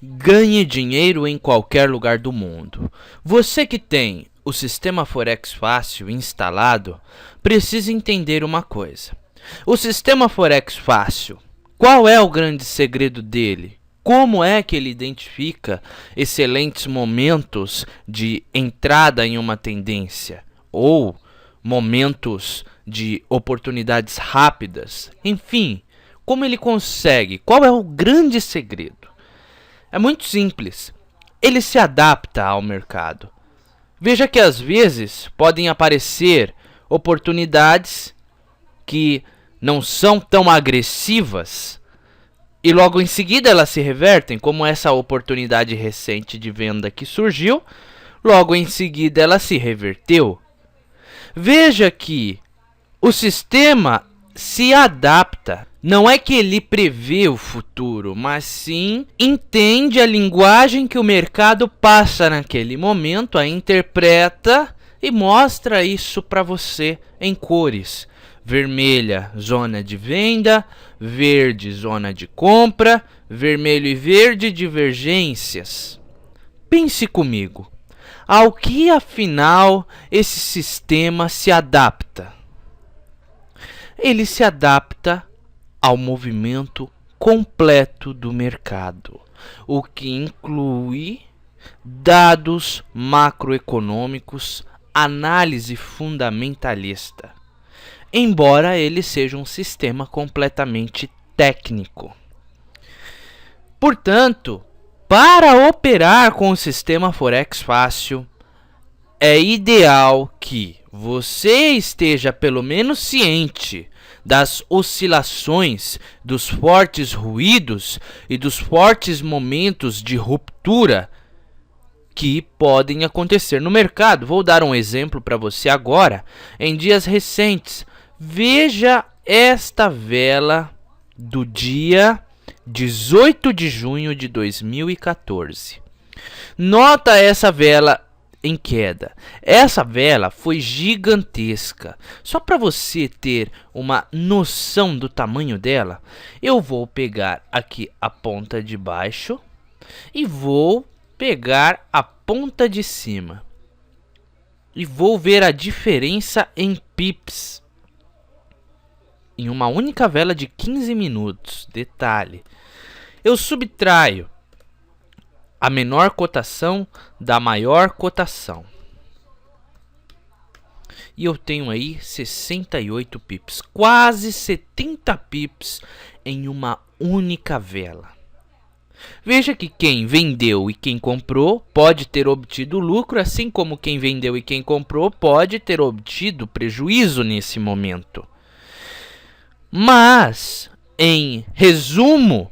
Ganhe dinheiro em qualquer lugar do mundo. Você que tem o sistema Forex Fácil instalado, precisa entender uma coisa. O sistema Forex Fácil, qual é o grande segredo dele? Como é que ele identifica excelentes momentos de entrada em uma tendência? Ou momentos de oportunidades rápidas? Enfim, como ele consegue? Qual é o grande segredo? É muito simples. Ele se adapta ao mercado. Veja que às vezes podem aparecer oportunidades que não são tão agressivas e logo em seguida elas se revertem, como essa oportunidade recente de venda que surgiu, logo em seguida ela se reverteu. Veja que o sistema se adapta. Não é que ele prevê o futuro, mas sim entende a linguagem que o mercado passa naquele momento, a interpreta e mostra isso para você em cores. Vermelha, zona de venda; verde, zona de compra; vermelho e verde, divergências. Pense comigo, ao que afinal esse sistema se adapta? Ele se adapta ao movimento completo do mercado, o que inclui dados macroeconômicos, análise fundamentalista, embora ele seja um sistema completamente técnico. Portanto, para operar com o sistema Forex Fácil, é ideal que você esteja pelo menos ciente das oscilações, dos fortes ruídos e dos fortes momentos de ruptura que podem acontecer no mercado. Vou dar um exemplo para você agora. Em dias recentes, veja esta vela do dia 18 de junho de 2014. Nota essa vela em queda. Essa vela foi gigantesca. Só para você ter uma noção do tamanho dela, eu vou pegar aqui a ponta de baixo e vou pegar a ponta de cima e vou ver a diferença em pips em uma única vela de 15 minutos. Detalhe, eu subtraio a menor cotação da maior cotação e eu tenho aí 68 pips, quase 70 pips em uma única vela. Veja que quem vendeu e quem comprou pode ter obtido lucro, assim como quem vendeu e quem comprou pode ter obtido prejuízo nesse momento. Mas, em resumo,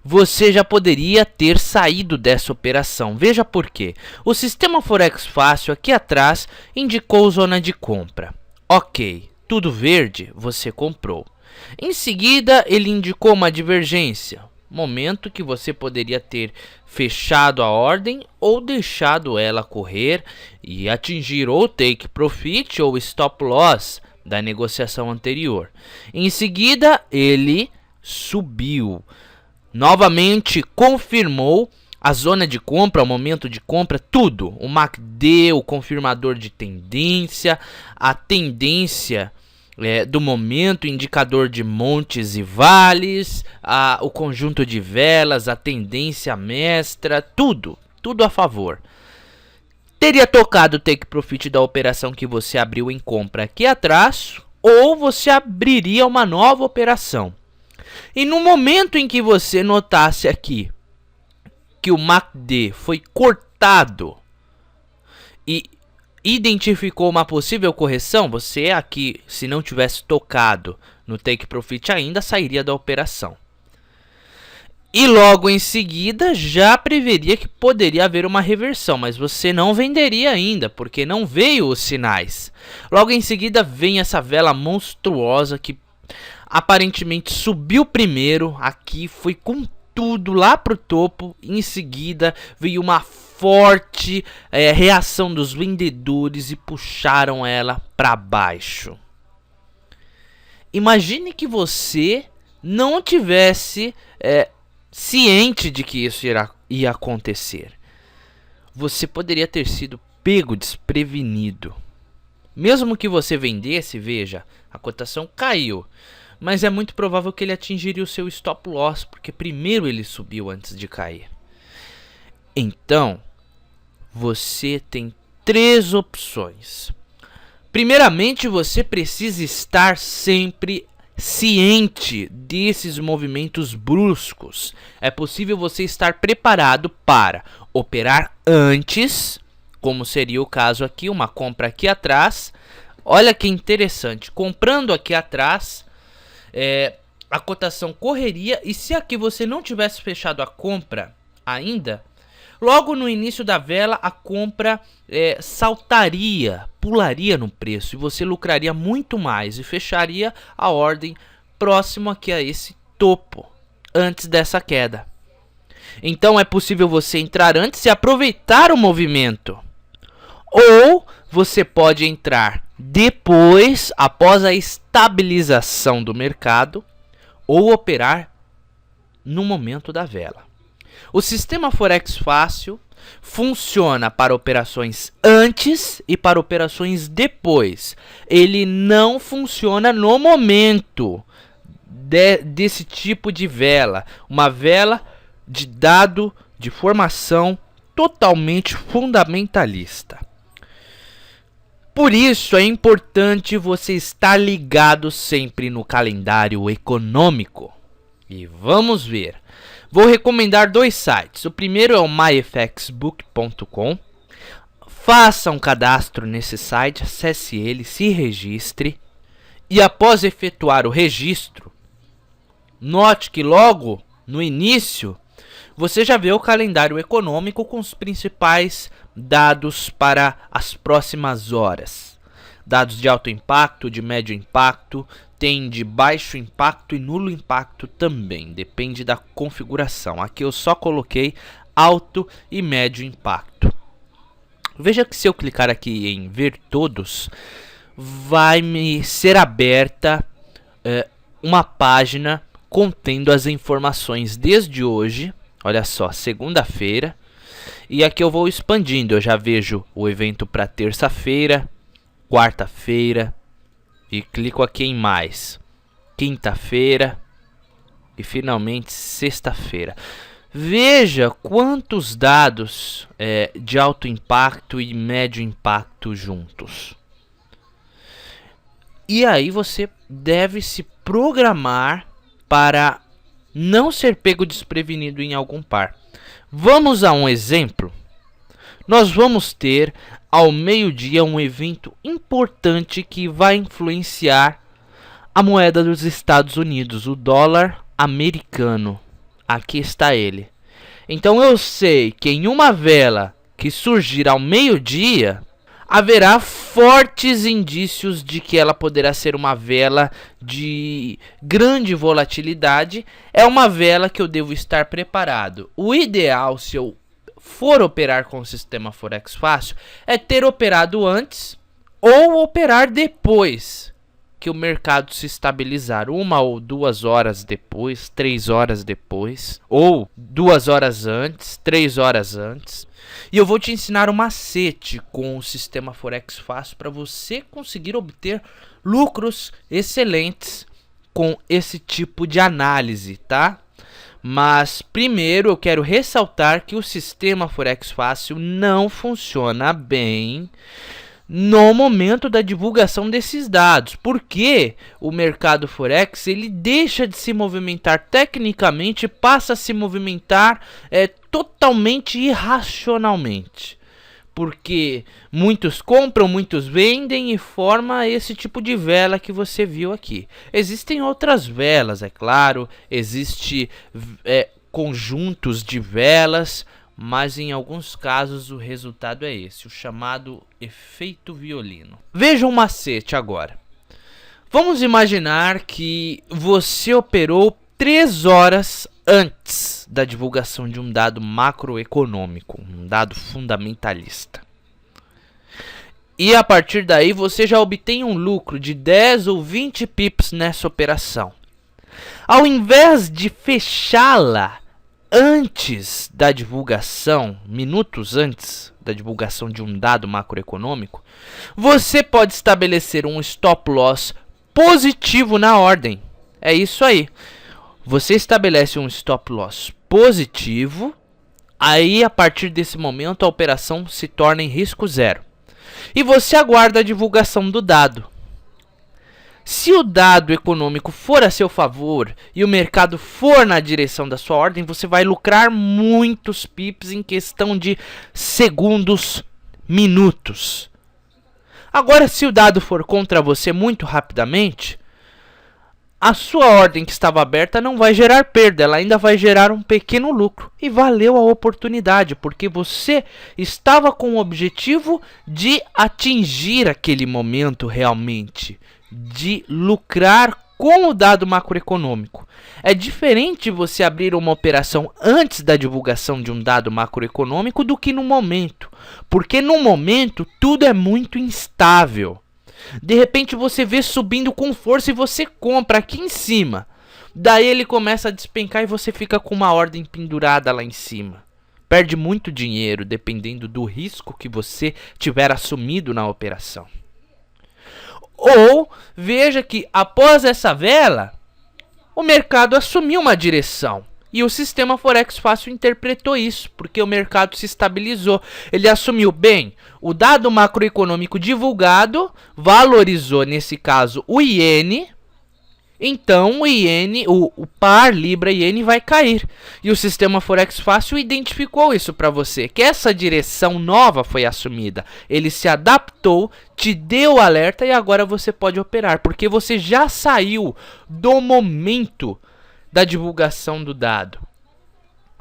você já poderia ter saído dessa operação. Veja por quê. O sistema Forex Fácil aqui atrás indicou zona de compra. Ok, tudo verde, você comprou. Em seguida, ele indicou uma divergência, momento que você poderia ter fechado a ordem ou deixado ela correr e atingir ou take profit ou stop loss da negociação anterior. Em seguida, ele subiu. Novamente confirmou a zona de compra, o momento de compra, tudo. O MACD, o confirmador de tendência, a tendência do momento, indicador de montes e vales, o conjunto de velas, a tendência mestra, tudo a favor. Teria tocado o take profit da operação que você abriu em compra aqui atrás, ou você abriria uma nova operação. E no momento em que você notasse aqui que o MACD foi cortado e identificou uma possível correção, você aqui, se não tivesse tocado no take profit ainda, sairia da operação. E logo em seguida já preveria que poderia haver uma reversão, mas você não venderia ainda, porque não veio os sinais. Logo em seguida vem essa vela monstruosa que aparentemente subiu primeiro, aqui foi com tudo lá pro topo. Em seguida veio uma forte reação dos vendedores e puxaram ela para baixo. Imagine que você não tivesse ciente de que isso ia acontecer. Você poderia ter sido pego desprevenido. Mesmo que você vendesse, veja, a cotação caiu, mas é muito provável que ele atingiria o seu stop loss, porque primeiro ele subiu antes de cair. Então, você tem 3 opções. Primeiramente, você precisa estar sempre ciente desses movimentos bruscos. É possível você estar preparado para operar antes, como seria o caso aqui, uma compra aqui atrás. Olha que interessante, comprando aqui atrás, a cotação correria, e se aqui você não tivesse fechado a compra ainda, logo no início da vela a compra saltaria, pularia no preço, e você lucraria muito mais e fecharia a ordem próximo aqui a esse topo, antes dessa queda. Então é possível você entrar antes e aproveitar o movimento. Ou você pode entrar depois, após a estabilização do mercado, ou operar no momento da vela. O sistema Forex Fácil funciona para operações antes e para operações depois. Ele não funciona no momento desse tipo de vela. Uma vela de dado de formação totalmente fundamentalista. Por isso é importante você estar ligado sempre no calendário econômico. E vamos ver. Vou recomendar 2 sites. O primeiro é o myfxbook.com. Faça um cadastro nesse site, acesse ele, se registre. E após efetuar o registro, note que logo no início você já vê o calendário econômico com os principais dados para as próximas horas. Dados de alto impacto, de médio impacto, tem de baixo impacto e nulo impacto também, depende da configuração. Aqui eu só coloquei alto e médio impacto. Veja que se eu clicar aqui em ver todos, vai me ser aberta uma página contendo as informações desde hoje. Olha só, segunda-feira. E aqui eu vou expandindo. Eu já vejo o evento para terça-feira, quarta-feira. E clico aqui em mais. Quinta-feira. E finalmente sexta-feira. Veja quantos dados de alto impacto e médio impacto juntos. E aí você deve se programar para não ser pego desprevenido em algum par. Vamos a um exemplo. Nós vamos ter ao meio-dia um evento importante que vai influenciar a moeda dos Estados Unidos, o dólar americano. Aqui está ele. Então eu sei que em uma vela que surgir ao meio-dia, haverá fortes indícios de que ela poderá ser uma vela de grande volatilidade. É uma vela que eu devo estar preparado. O ideal, se eu for operar com o sistema Forex Fácil, é ter operado antes ou operar depois que o mercado se estabilizar, 1 ou 2 horas depois, 3 horas depois, ou 2 horas antes, 3 horas antes. E eu vou te ensinar um macete com o sistema Forex Fácil para você conseguir obter lucros excelentes com esse tipo de análise, tá? Mas primeiro eu quero ressaltar que o sistema Forex Fácil não funciona bem no momento da divulgação desses dados, porque o mercado Forex ele deixa de se movimentar tecnicamente e passa a se movimentar totalmente irracionalmente, porque muitos compram, muitos vendem e forma esse tipo de vela que você viu aqui. Existem outras velas, é claro, existe conjuntos de velas, mas em alguns casos o resultado é esse, o chamado efeito violino. Veja um macete agora. Vamos imaginar que você operou 3 horas antes da divulgação de um dado macroeconômico, um dado fundamentalista. E a partir daí você já obtém um lucro de 10 ou 20 pips nessa operação. Ao invés de fechá-la antes da divulgação, minutos antes da divulgação de um dado macroeconômico, você pode estabelecer um stop loss positivo na ordem. É isso aí. Você estabelece um stop loss positivo, aí a partir desse momento a operação se torna em risco zero. E você aguarda a divulgação do dado. Se o dado econômico for a seu favor e o mercado for na direção da sua ordem, você vai lucrar muitos pips em questão de segundos, minutos. Agora, se o dado for contra você muito rapidamente, a sua ordem que estava aberta não vai gerar perda, ela ainda vai gerar um pequeno lucro. E valeu a oportunidade, porque você estava com o objetivo de atingir aquele momento realmente, de lucrar com o dado macroeconômico. É diferente você abrir uma operação antes da divulgação de um dado macroeconômico do que no momento, porque no momento tudo é muito instável. De repente você vê subindo com força e você compra aqui em cima. Daí ele começa a despencar e você fica com uma ordem pendurada lá em cima. Perde muito dinheiro dependendo do risco que você tiver assumido na operação. Ou veja que após essa vela, o mercado assumiu uma direção. E o sistema Forex Fácil interpretou isso, porque o mercado se estabilizou. Ele assumiu, bem, o dado macroeconômico divulgado valorizou, nesse caso, o iene. Então, o iene, o par Libra-iene vai cair. E o sistema Forex Fácil identificou isso para você, que essa direção nova foi assumida. Ele se adaptou, te deu o alerta e agora você pode operar, porque você já saiu do momento da divulgação do dado.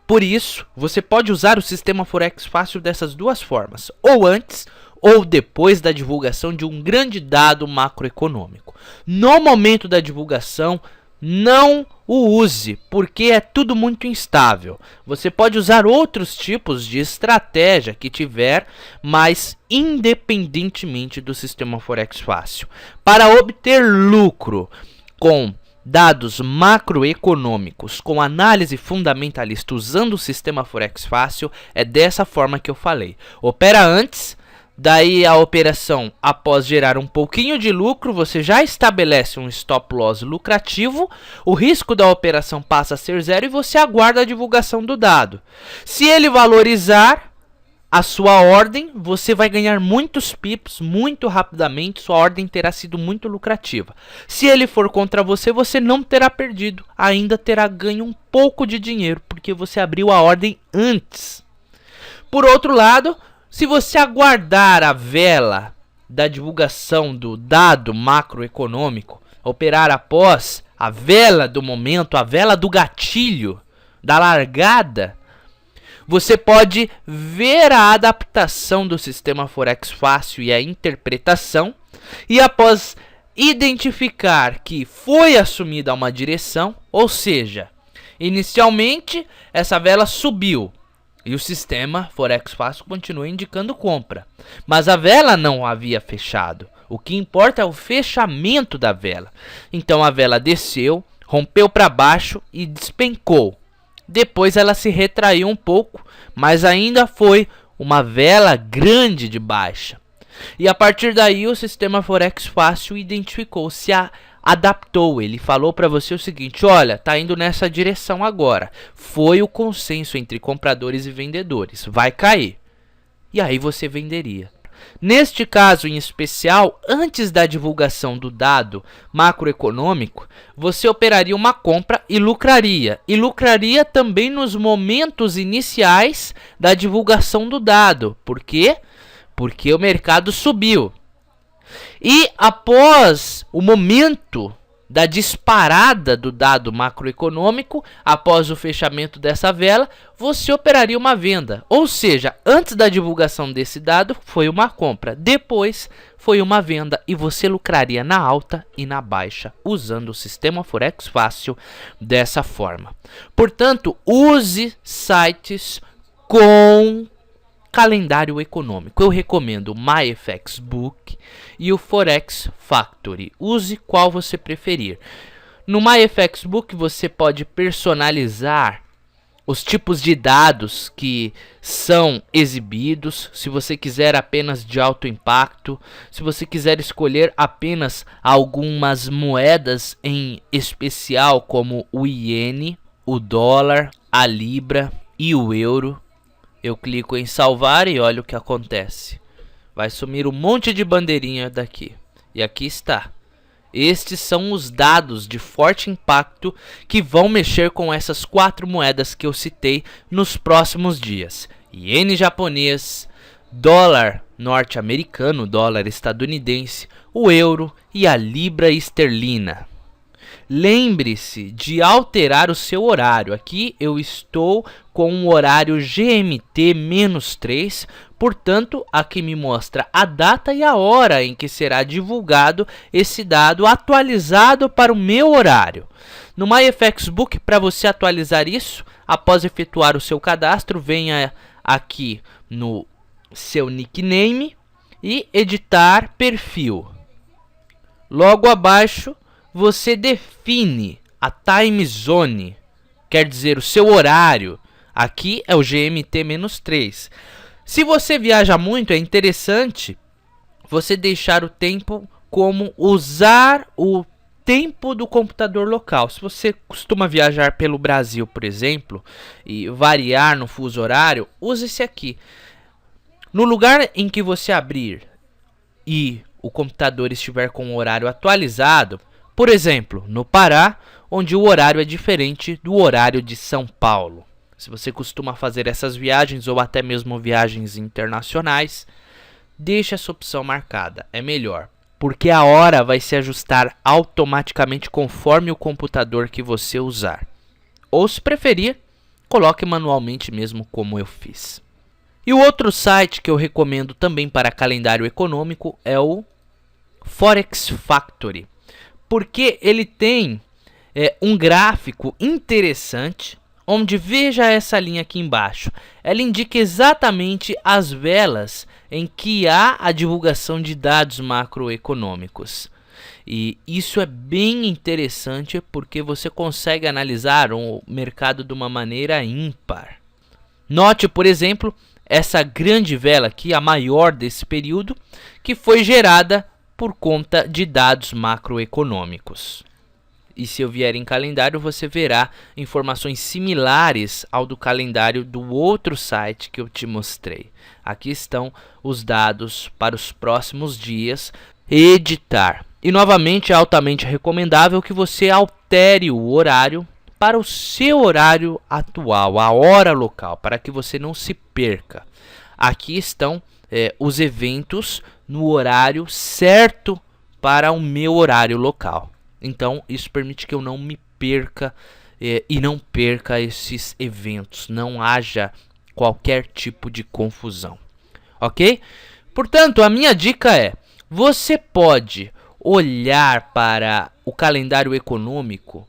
Por isso, você pode usar o sistema Forex Fácil dessas duas formas, ou antes ou depois da divulgação de um grande dado macroeconômico. No momento da divulgação, não o use, porque é tudo muito instável. Você pode usar outros tipos de estratégia que tiver, mas independentemente do sistema Forex Fácil. Para obter lucro com dados macroeconômicos com análise fundamentalista usando o sistema Forex Fácil, é dessa forma que eu falei. Opera antes, daí a operação, após gerar um pouquinho de lucro, você já estabelece um stop loss lucrativo, o risco da operação passa a ser zero e você aguarda a divulgação do dado. Se ele valorizar a sua ordem, você vai ganhar muitos pips muito rapidamente, sua ordem terá sido muito lucrativa. Se ele for contra você, você não terá perdido, ainda terá ganho um pouco de dinheiro, porque você abriu a ordem antes. Por outro lado, se você aguardar a vela da divulgação do dado macroeconômico, operar após a vela do momento, a vela do gatilho, da largada, você pode ver a adaptação do sistema Forex Fácil e a interpretação, e após identificar que foi assumida uma direção, ou seja, inicialmente essa vela subiu e o sistema Forex Fácil continua indicando compra, mas a vela não havia fechado. O que importa é o fechamento da vela. Então a vela desceu, rompeu para baixo e despencou. Depois ela se retraiu um pouco, mas ainda foi uma vela grande de baixa. E a partir daí o sistema Forex Fácil identificou, se adaptou. Ele falou para você o seguinte: olha, tá indo nessa direção agora. Foi o consenso entre compradores e vendedores. Vai cair. E aí você venderia. Neste caso em especial, antes da divulgação do dado macroeconômico, você operaria uma compra e lucraria. E lucraria também nos momentos iniciais da divulgação do dado. Por quê? Porque o mercado subiu. E após o momento da disparada do dado macroeconômico, após o fechamento dessa vela, você operaria uma venda. Ou seja, antes da divulgação desse dado foi uma compra, depois foi uma venda e você lucraria na alta e na baixa usando o sistema Forex Fácil dessa forma. Portanto, use sites com calendário econômico. Eu recomendo o MyFXBook e o Forex Factory. Use qual você preferir. No MyFXBook você pode personalizar os tipos de dados que são exibidos, se você quiser apenas de alto impacto, se você quiser escolher apenas algumas moedas em especial, como o iene, o dólar, a libra e o euro. Eu clico em salvar e olha o que acontece. Vai sumir um monte de bandeirinha daqui. E aqui está. Estes são os dados de forte impacto que vão mexer com essas 4 moedas que eu citei nos próximos dias: iene japonês, dólar norte-americano, dólar estadunidense, o euro e a libra esterlina. Lembre-se de alterar o seu horário. Aqui eu estou com o horário GMT-3, portanto, aqui me mostra a data e a hora em que será divulgado esse dado atualizado para o meu horário. No MyFXBook, para você atualizar isso, após efetuar o seu cadastro, venha aqui no seu nickname e editar perfil. Logo abaixo, você define a time zone, quer dizer, o seu horário. Aqui é o GMT-3. Se você viaja muito, é interessante você deixar o tempo como usar o tempo do computador local. Se você costuma viajar pelo Brasil, por exemplo, e variar no fuso horário, use esse aqui. No lugar em que você abrir e o computador estiver com o horário atualizado, por exemplo, no Pará, onde o horário é diferente do horário de São Paulo. Se você costuma fazer essas viagens ou até mesmo viagens internacionais, deixe essa opção marcada, é melhor, porque a hora vai se ajustar automaticamente conforme o computador que você usar. Ou, se preferir, coloque manualmente mesmo, como eu fiz. E o outro site que eu recomendo também para calendário econômico é o Forex Factory, porque ele tem um gráfico interessante, onde, veja essa linha aqui embaixo, ela indica exatamente as velas em que há a divulgação de dados macroeconômicos. E isso é bem interessante porque você consegue analisar o mercado de uma maneira ímpar. Note, por exemplo, essa grande vela aqui, a maior desse período, que foi gerada por conta de dados macroeconômicos. E se eu vier em calendário, você verá informações similares ao do calendário do outro site que eu te mostrei. Aqui estão os dados para os próximos dias. Editar. E novamente é altamente recomendável que você altere o horário para o seu horário atual, a hora local, para que você não se perca. Aqui estão os eventos no horário certo para o meu horário local. Então, isso permite que eu não me perca e não perca esses eventos. Não haja qualquer tipo de confusão. Ok? Portanto, a minha dica é: você pode olhar para o calendário econômico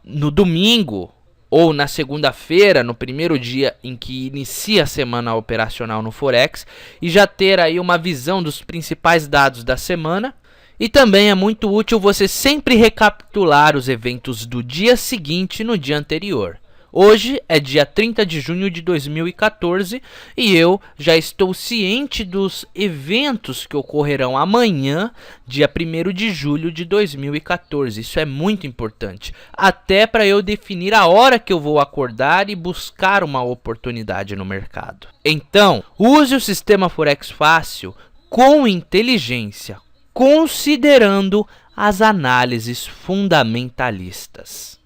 no domingo ou na segunda-feira, no primeiro dia em que inicia a semana operacional no Forex, e já ter aí uma visão dos principais dados da semana. E também é muito útil você sempre recapitular os eventos do dia seguinte no dia anterior. Hoje é dia 30 de junho de 2014 e eu já estou ciente dos eventos que ocorrerão amanhã, dia 1º de julho de 2014. Isso é muito importante, até para eu definir a hora que eu vou acordar e buscar uma oportunidade no mercado. Então, use o sistema Forex Fácil com inteligência, considerando as análises fundamentalistas.